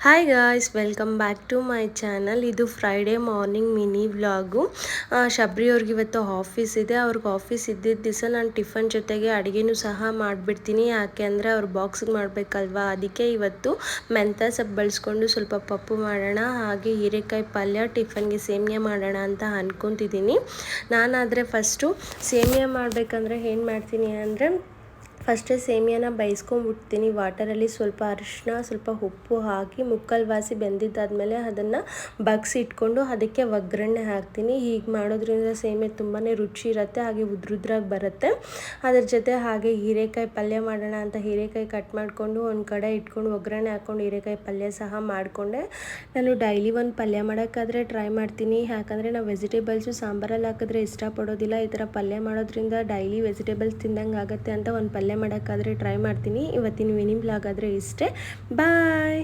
Hi guys, welcome back to my channel. ಇದು Friday morning mini vlog. Shabari ಅವ್ರಿಗೆ ಇವತ್ತು office ಇದೆ. ಅವ್ರಿಗೆ ಆಫೀಸ್ ಇದ್ದಿದ್ದ ದಿವಸ ನಾನು ಟಿಫನ್ ಜೊತೆಗೆ ಅಡುಗೆನೂ ಸಹ ಮಾಡಿಬಿಡ್ತೀನಿ. ಯಾಕೆ ಅಂದರೆ ಅವ್ರು ಬಾಕ್ಸಿಗೆ ಮಾಡಬೇಕಲ್ವಾ. ಅದಕ್ಕೆ ಇವತ್ತು ಮೆಂತ್ಯ ಸೊಪ್ಪು ಬಳಸ್ಕೊಂಡು ಸ್ವಲ್ಪ ಪಪ್ಪು ಮಾಡೋಣ, ಹಾಗೆ ಹೀರೆಕಾಯಿ ಪಲ್ಯ, ಟಿಫನ್ಗೆ ಸೇಮಿಯಾ ಮಾಡೋಣ ಅಂತ ಅಂದ್ಕೊತಿದ್ದೀನಿ. ನಾನಾದರೆ ಫಸ್ಟು ಸೇಮಿಯಾ ಮಾಡಬೇಕಂದ್ರೆ ಏನು ಮಾಡ್ತೀನಿ ಅಂದರೆ, ಫಸ್ಟೇ ಸೇಮಿಯಾನ ಬೇಯಿಸ್ಕೊಂಡ್ಬಿಡ್ತೀನಿ. ವಾಟರಲ್ಲಿ ಸ್ವಲ್ಪ ಅರಿಶಿನ, ಸ್ವಲ್ಪ ಉಪ್ಪು ಹಾಕಿ ಮುಕ್ಕಲ್ವಾಸಿ ಬೆಂದಿದ್ದಾದಮೇಲೆ ಅದನ್ನು ಬಗ್ಸಿ ಇಟ್ಕೊಂಡು ಅದಕ್ಕೆ ಒಗ್ಗರಣೆ ಹಾಕ್ತೀನಿ. ಹೀಗೆ ಮಾಡೋದ್ರಿಂದ ಸೇಮಿಯಾ ತುಂಬಾ ರುಚಿ ಇರುತ್ತೆ, ಹಾಗೆ ಉದ್ರುದ್ರಾಗಿ ಬರುತ್ತೆ. ಅದ್ರ ಜೊತೆ ಹಾಗೆ ಹೀರೆಕಾಯಿ ಪಲ್ಯ ಮಾಡೋಣ ಅಂತ ಹೀರೆಕಾಯಿ ಕಟ್ ಮಾಡಿಕೊಂಡು ಒಂದು ಕಡೆ ಇಟ್ಕೊಂಡು ಒಗ್ಗರಣೆ ಹಾಕ್ಕೊಂಡು ಹೀರೆಕಾಯಿ ಪಲ್ಯ ಸಹ ಮಾಡಿಕೊಂಡೆ. ನಾನು ಡೈಲಿ ಒಂದು ಪಲ್ಯ ಮಾಡೋಕ್ಕಾದರೆ ಟ್ರೈ ಮಾಡ್ತೀನಿ. ಯಾಕಂದರೆ ನಾವು ವೆಜಿಟೇಬಲ್ಸು ಸಾಂಬಾರಲ್ಲಿ ಹಾಕಿದ್ರೆ ಇಷ್ಟಪಡೋದಿಲ್ಲ. ಈ ಥರ ಪಲ್ಯ ಮಾಡೋದ್ರಿಂದ ಡೈಲಿ ವೆಜಿಟೇಬಲ್ಸ್ ತಿಂದಂಗೆ ಆಗುತ್ತೆ ಅಂತ ಒಂದು ಪಲ್ಯ ಮಾಡೋಕ್ಕಾದರೆ ಟ್ರೈ ಮಾಡ್ತೀನಿ. ಇವತ್ತಿನ ಮಿನಿ ವ್ಲಾಗ್ ಆದರೆ ಇಷ್ಟೇ. ಬಾಯ್.